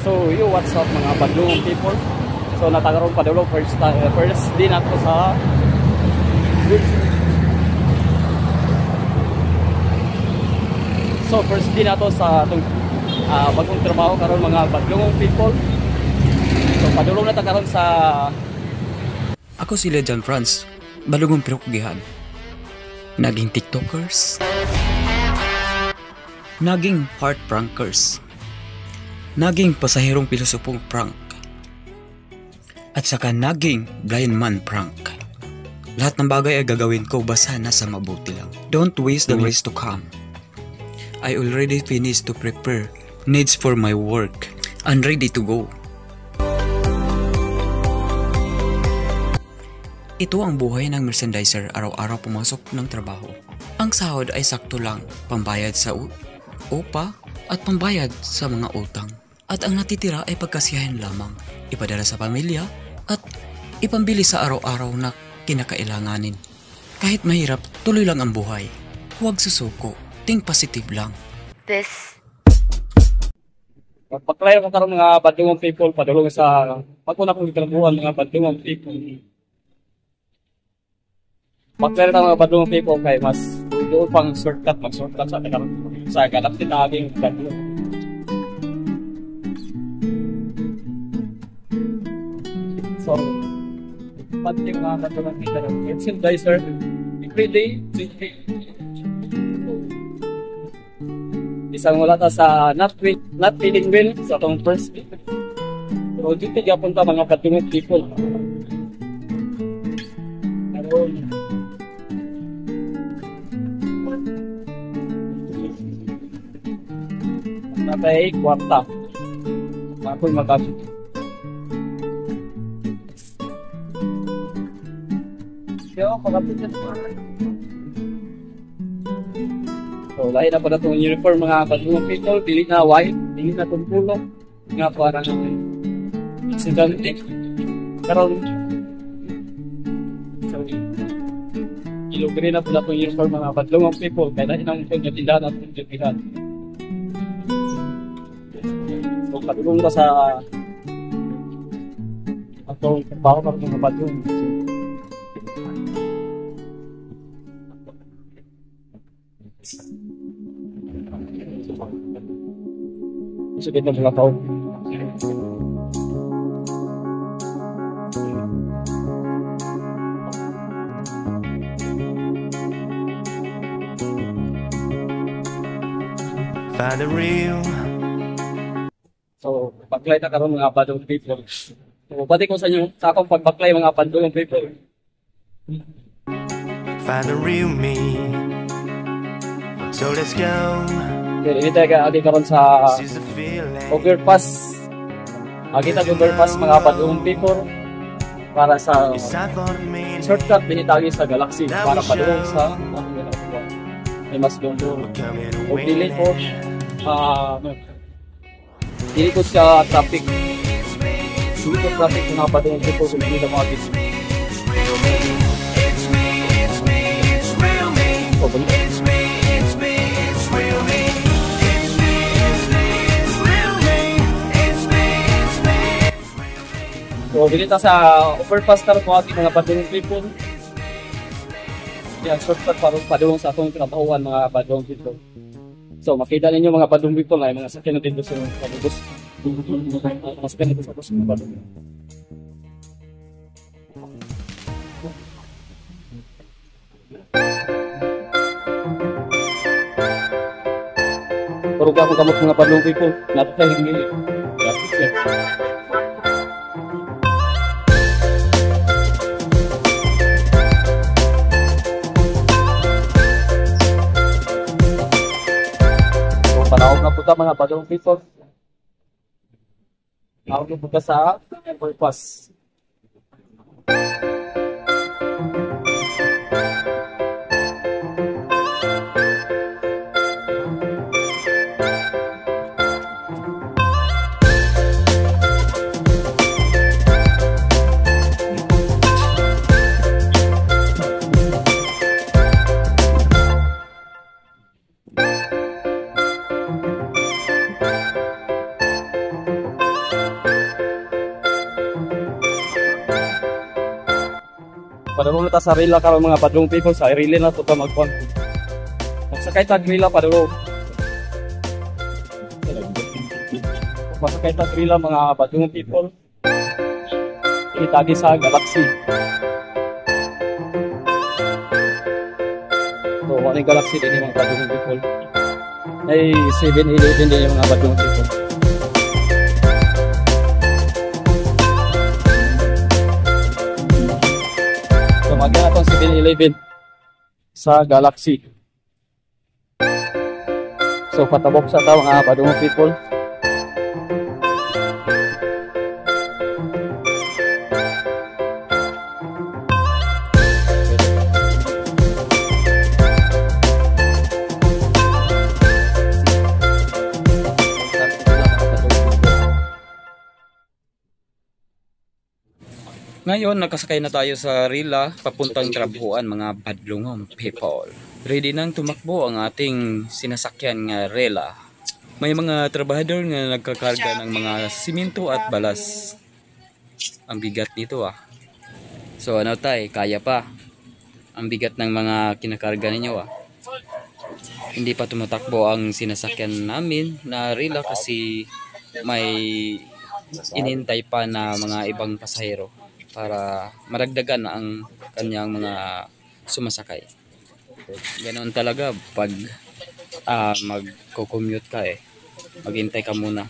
So you what's up mga Badlungon people. So natagaroon pa dulo first day nato sa So first day nato sa atong bagong trabaho karon mga Badlungon people. So padulong na ta karon sa Ako sila John Franz, balugong pirukugihan. Naging TikTokers, naging heart prankers, naging pasahirong pilosopong prank, at saka naging blind man prank. Lahat ng bagay ay gagawin ko basta nasa mabuti lang. Don't waste the ways to come. I already finished to prepare needs for my work and ready to go. Ito ang buhay ng merchandiser, araw-araw pumasok ng trabaho. Ang sahod ay sakto lang, pambayad sa upa at pambayad sa mga utang. At ang natitira ay pagkasiyahan lamang, ipadala sa pamilya at ipambili sa araw-araw na kinakailanganin. Kahit mahirap, tuloy lang ang buhay. Huwag susuko, think positive lang. Pagpaklayo ko karon mga Badlungon people, padulong sa paguna kong trabahuan mga Badlungon people. Pagklayo ta mga Badlungon people kay mas doon pang shortcut sa ganap din aging Badlungon. So, pati mga Badlungon kita ng merchandiser every day, isang wala ta sa not feeling well sa atong first day. So, dito gyapon ta mga Badlungon people. Karon natay kwarta. Ako'y magkabit. Yo, pagkabit yan. So, lahi na pa na itong uniform mga Badlungon people. Dili na white, dili na itong pulo. Nga parang incidente. Karon, sorry. Ilugri na po na itong uniform mga Badlungon people. Kaya lahi na itong tindahan at itong tindahan. So, padulong na sa atong trabaho ng mga Badlungon. So, dito mga tao. Find the real. So, pagklay na karon mga Badlungon people. So, pati ko sa inyo, sa akong pagbaklay mga Badlungon people. Find the real me. So let's go. Okay, ini tayo agi karon sa This is the feeling. overpass. Agi tayo overpass mga Badlungon people para sa It's time for the meaning. shortcut binitagi sa Galaxy para padulong sa may mas doon. Coming O away dili ko now. dili ko sa traffic. Dili ko traffic mga Badlungon people kung hindi na mga business. O, balik. So, dito sa overpass karon mo ating mga Badlungon people. Yan, shortcut para padulong sa atong trabahuan mga Badlungon people. So, makita ninyo mga Badlungon people na mga sakyan dito sa bus. Mas ganito sa bus mga Badlungon. Puro ka akong kamot mga Badlungon people. Nato tayo hingili. Gratis yan. Panahon na po ito mga Badlungon people. Panahon na po ito sa overpass. padulong na ta sa rila karon mga padulong people sa rila na to ta magkuan. Magsakay tag rila padulong. Magsakay tag rila mga padulong people. Itagi sa Galaxy. So, ano yung Galaxy din yung mga padulong people. Ay 7-Eleven din yung mga padulong people. So, magyan na itong 7-Eleven sa Galaxy. So, patabok sa tao mga padulong people. Ngayon, nakasakay na tayo sa rila papuntang trabuhan mga padlungong people. Ready nang tumakbo ang ating sinasakyan nga rela. May mga trabahador nga nagkakarga ng mga simento at balas. Ang bigat nito ah. So ano tay, kaya pa. Ang bigat ng mga kinakarga ninyo ah. Hindi pa tumatakbo ang sinasakyan namin na rela kasi may inintay pa na mga ibang pasahero para maragdagan ang kanyang mga sumasakay. Ganoon talaga pag magko-commute ka maghintay ka muna.